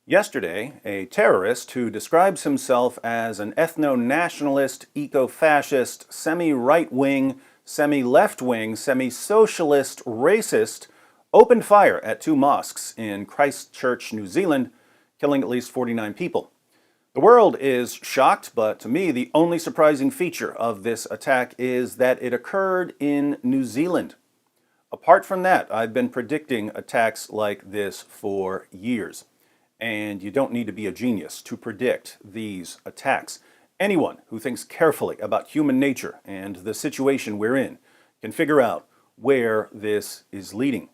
Yesterday, a terrorist who describes himself as an ethno-nationalist, eco-fascist, semi-right-wing, semi-left-wing, semi-socialist racist opened fire at two mosques in Christchurch, New Zealand, killing at least 49 people. The world is shocked, but to me, the only surprising feature of this attack is that it occurred in New Zealand. Apart from that, I've been predicting attacks like this for years. And you don't need to be a genius to predict these attacks. Anyone who thinks carefully about human nature and the situation we're in can figure out where this is leading.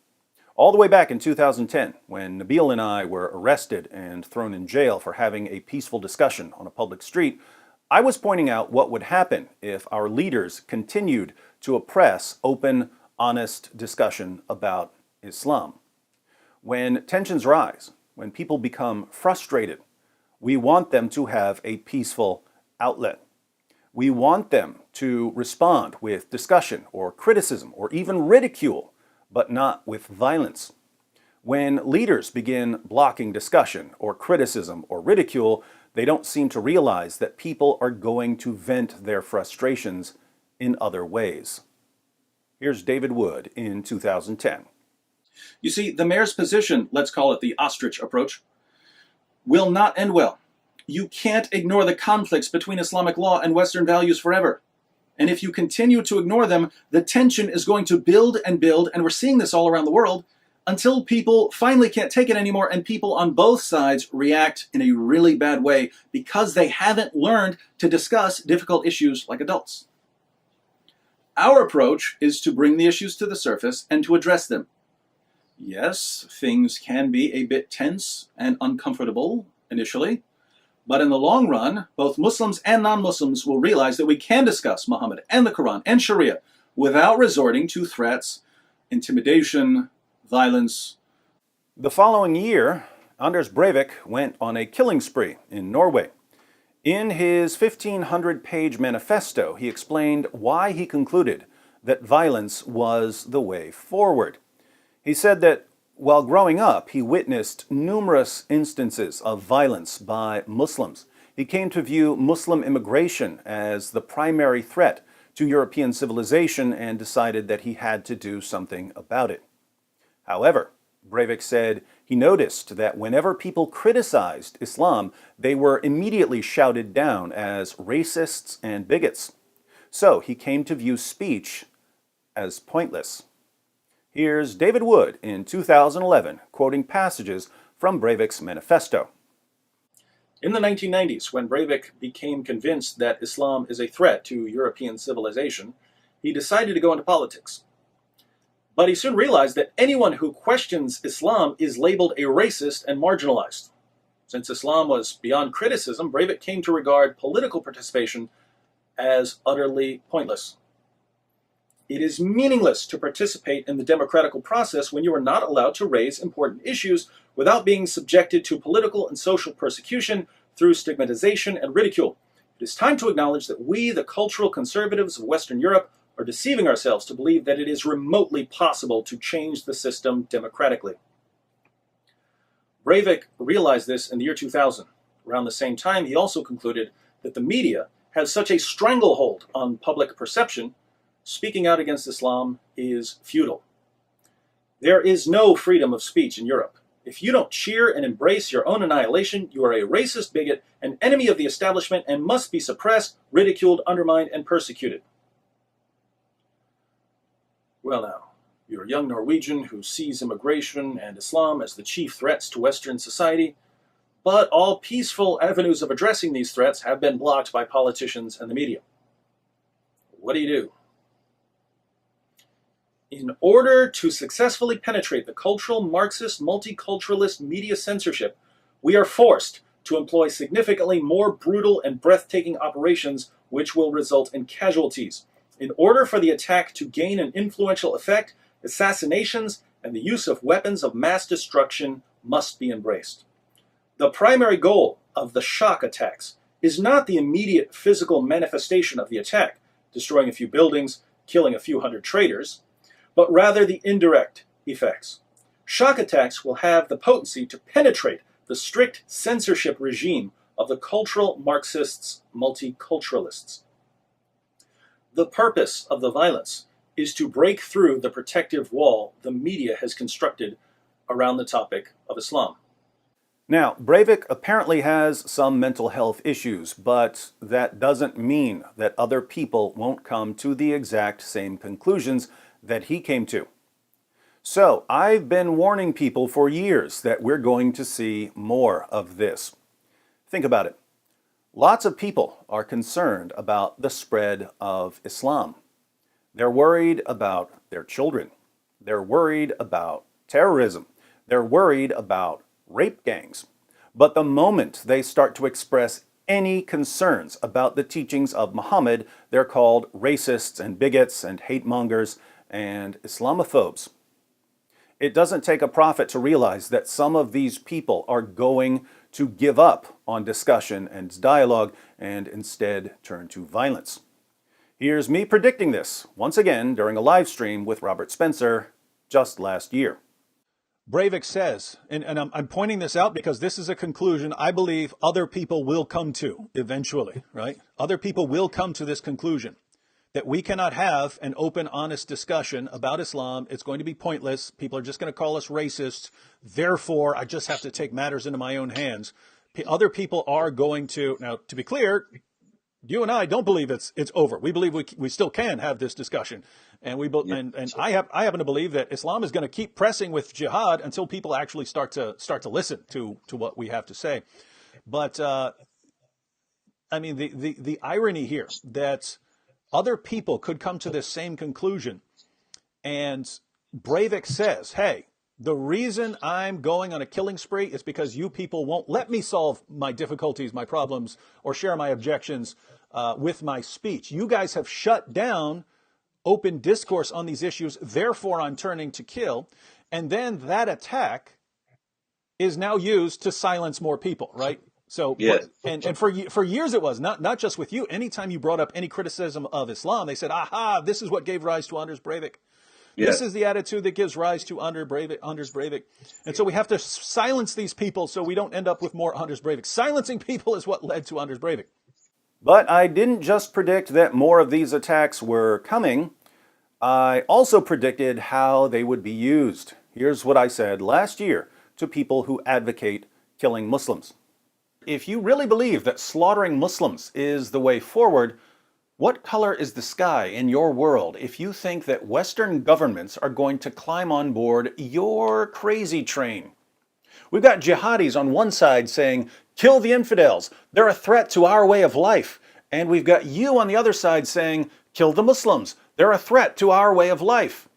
All the way back in 2010, when Nabil and I were arrested and thrown in jail for having a peaceful discussion on a public street, I was pointing out what would happen if our leaders continued to oppress open, honest discussion about Islam. When tensions rise, when people become frustrated, we want them to have a peaceful outlet. We want them to respond with discussion or criticism or even ridicule, but not with violence. When leaders begin blocking discussion or criticism or ridicule, they don't seem to realize that people are going to vent their frustrations in other ways. Here's David Wood in 2010. You see, the mayor's position, let's call it the ostrich approach, will not end well. You can't ignore the conflicts between Islamic law and Western values forever. And if you continue to ignore them, the tension is going to build, and we're seeing this all around the world, until people finally can't take it anymore and people on both sides react in a really bad way because they haven't learned to discuss difficult issues like adults. Our approach is to bring the issues to the surface and to address them. Yes, things can be a bit tense and uncomfortable initially, but in the long run, both Muslims and non-Muslims will realize that we can discuss Muhammad and the Quran and Sharia without resorting to threats, intimidation, violence. The following year, Anders Breivik went on a killing spree in Norway. In his 1,500-page manifesto, he explained why he concluded that violence was the way forward. He said that while growing up, he witnessed numerous instances of violence by Muslims. He came to view Muslim immigration as the primary threat to European civilization and decided that he had to do something about it. However, Breivik said he noticed that whenever people criticized Islam, they were immediately shouted down as racists and bigots. So he came to view speech as pointless. Here's David Wood in 2011, quoting passages from Breivik's manifesto. In the 1990s, when Breivik became convinced that Islam is a threat to European civilization, he decided to go into politics. But he soon realized that anyone who questions Islam is labeled a racist and marginalized. Since Islam was beyond criticism, Breivik came to regard political participation as utterly pointless. It is meaningless to participate in the democratic process when you are not allowed to raise important issues without being subjected to political and social persecution through stigmatization and ridicule. It is time to acknowledge that we, the cultural conservatives of Western Europe, are deceiving ourselves to believe that it is remotely possible to change the system democratically. Breivik realized this in the year 2000. Around the same time, he also concluded that the media has such a stranglehold on public perception, speaking out against Islam is futile. There is no freedom of speech in Europe. If you don't cheer and embrace your own annihilation, you are a racist bigot, an enemy of the establishment, and must be suppressed, ridiculed, undermined, and persecuted. Well now, you're a young Norwegian who sees immigration and Islam as the chief threats to Western society, but all peaceful avenues of addressing these threats have been blocked by politicians and the media. What do? In order to successfully penetrate the cultural, Marxist, multiculturalist media censorship, we are forced to employ significantly more brutal and breathtaking operations which will result in casualties. In order for the attack to gain an influential effect, assassinations and the use of weapons of mass destruction must be embraced. The primary goal of the shock attacks is not the immediate physical manifestation of the attack, destroying a few buildings, killing a few hundred traitors, but rather the indirect effects. Shock attacks will have the potency to penetrate the the strict censorship regime of the cultural Marxists, multiculturalists. The purpose of the violence is to break through the protective wall the media has constructed around the topic of Islam. Now, Breivik apparently has some mental health issues, but that doesn't mean that other people won't come to the exact same conclusions that he came to. So, I've been warning people for years that we're going to see more of this. Think about it. Lots of people are concerned about the spread of Islam. They're worried about their children. They're worried about terrorism. They're worried about rape gangs. But the moment they start to express any concerns about the teachings of Muhammad, they're called racists and bigots and hate mongers and Islamophobes. It doesn't take a prophet to realize that some of these people are going to give up on discussion and dialogue and instead turn to violence. Here's me predicting this, once again, during a live stream with Robert Spencer just last year. Breivik says, and I'm pointing this out because this is a conclusion I believe other people will come to eventually, right? Other people will come to this conclusion that we cannot have an open, honest discussion about Islam. It's going to be pointless. People are just going to call us racists. Therefore, I just have to take matters into my own hands. Other people are going to, now to be clear, you and I don't believe it's over. We believe we still can have this discussion, and I happen to believe that Islam is going to keep pressing with jihad until people actually start to listen to what we have to say. But I mean the irony here that other people could come to this same conclusion, and Breivik says, "Hey, the reason I'm going on a killing spree is because you people won't let me solve my difficulties, my problems, or share my objections with my speech. You guys have shut down open discourse on these issues, therefore I'm turning to kill." And then that attack is now used to silence more people, right? So, yes. and for years it was, not just with you. Anytime you brought up any criticism of Islam, they said, aha, this is what gave rise to Anders Breivik. Yes. This is the attitude that gives rise to Anders Breivik. And so we have to silence these people so we don't end up with more Anders Breivik. Silencing people is what led to Anders Breivik. But I didn't just predict that more of these attacks were coming. I also predicted how they would be used. Here's what I said last year to people who advocate killing Muslims. If you really believe that slaughtering Muslims is the way forward, what color is the sky in your world if you think that Western governments are going to climb on board your crazy train? We've got jihadis on one side saying, kill the infidels, they're a threat to our way of life. And we've got you on the other side saying, kill the Muslims, they're a threat to our way of life.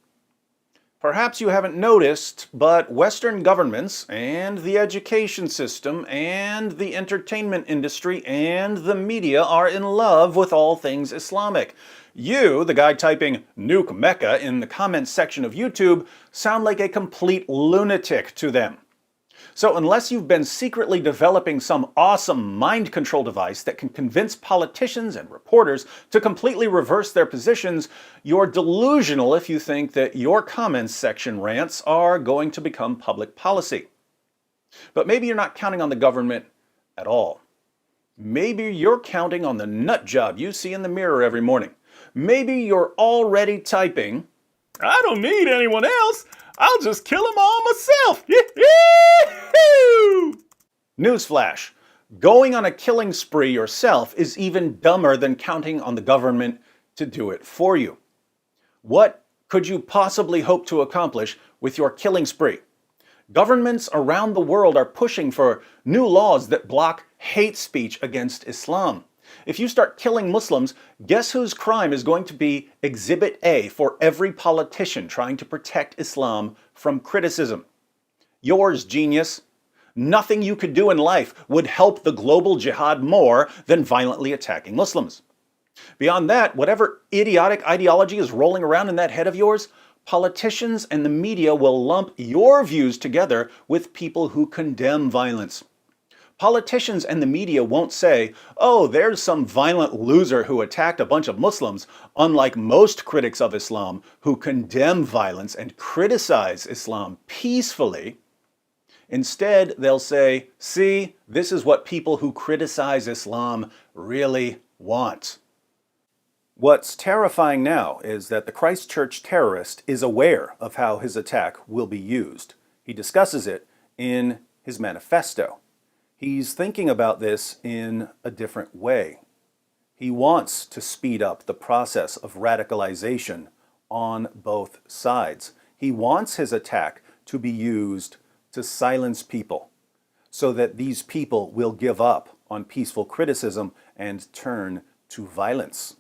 Perhaps you haven't noticed, but Western governments and the education system and the entertainment industry and the media are in love with all things Islamic. You, the guy typing nuke Mecca in the comments section of YouTube, sound like a complete lunatic to them. So unless you've been secretly developing some awesome mind control device that can convince politicians and reporters to completely reverse their positions, you're delusional if you think that your comments section rants are going to become public policy. But maybe you're not counting on the government at all. Maybe you're counting on the nut job you see in the mirror every morning. Maybe you're already typing, I don't need anyone else. I'll just kill them all myself. Newsflash. Going on a killing spree yourself is even dumber than counting on the government to do it for you. What could you possibly hope to accomplish with your killing spree? Governments around the world are pushing for new laws that block hate speech against Islam. If you start killing Muslims, guess whose crime is going to be Exhibit A for every politician trying to protect Islam from criticism? Yours, genius. Nothing you could do in life would help the global jihad more than violently attacking Muslims. Beyond that, whatever idiotic ideology is rolling around in that head of yours, politicians and the media will lump your views together with people who condemn violence. Politicians and the media won't say, oh, there's some violent loser who attacked a bunch of Muslims, unlike most critics of Islam who condemn violence and criticize Islam peacefully. Instead, they'll say, see, this is what people who criticize Islam really want. What's terrifying now is that the Christchurch terrorist is aware of how his attack will be used. He discusses it in his manifesto. He's thinking about this in a different way. He wants to speed up the process of radicalization on both sides. He wants his attack to be used to silence people so that these people will give up on peaceful criticism and turn to violence.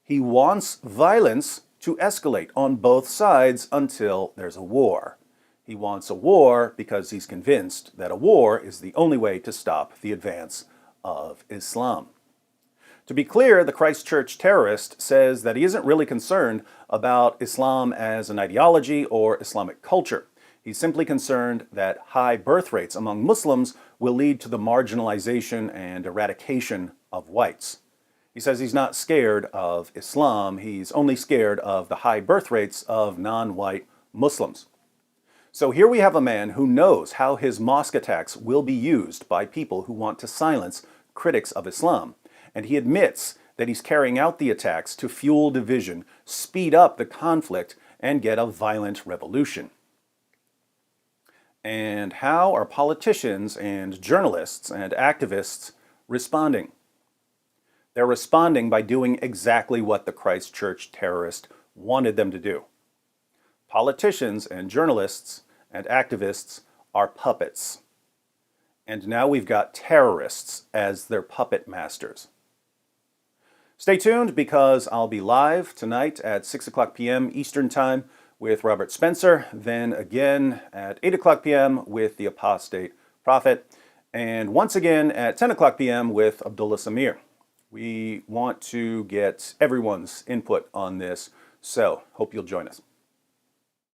He wants violence to escalate on both sides until there's a war. He wants a war because he's convinced that a war is the only way to stop the advance of Islam. To be clear, the Christchurch terrorist says that he isn't really concerned about Islam as an ideology or Islamic culture. He's simply concerned that high birth rates among Muslims will lead to the marginalization and eradication of whites. He says he's not scared of Islam, he's only scared of the high birth rates of non-white Muslims. So here we have a man who knows how his mosque attacks will be used by people who want to silence critics of Islam. And he admits that he's carrying out the attacks to fuel division, speed up the conflict, and get a violent revolution. And how are politicians and journalists and activists responding? They're responding by doing exactly what the Christchurch terrorist wanted them to do. Politicians and journalists and activists are puppets. And now we've got terrorists as their puppet masters. Stay tuned because I'll be live tonight at 6 o'clock p.m. Eastern Time with Robert Spencer, then again at 8 o'clock p.m. with the Apostate Prophet, and once again at 10 o'clock p.m. with Abdullah Samir. We want to get everyone's input on this, so hope you'll join us.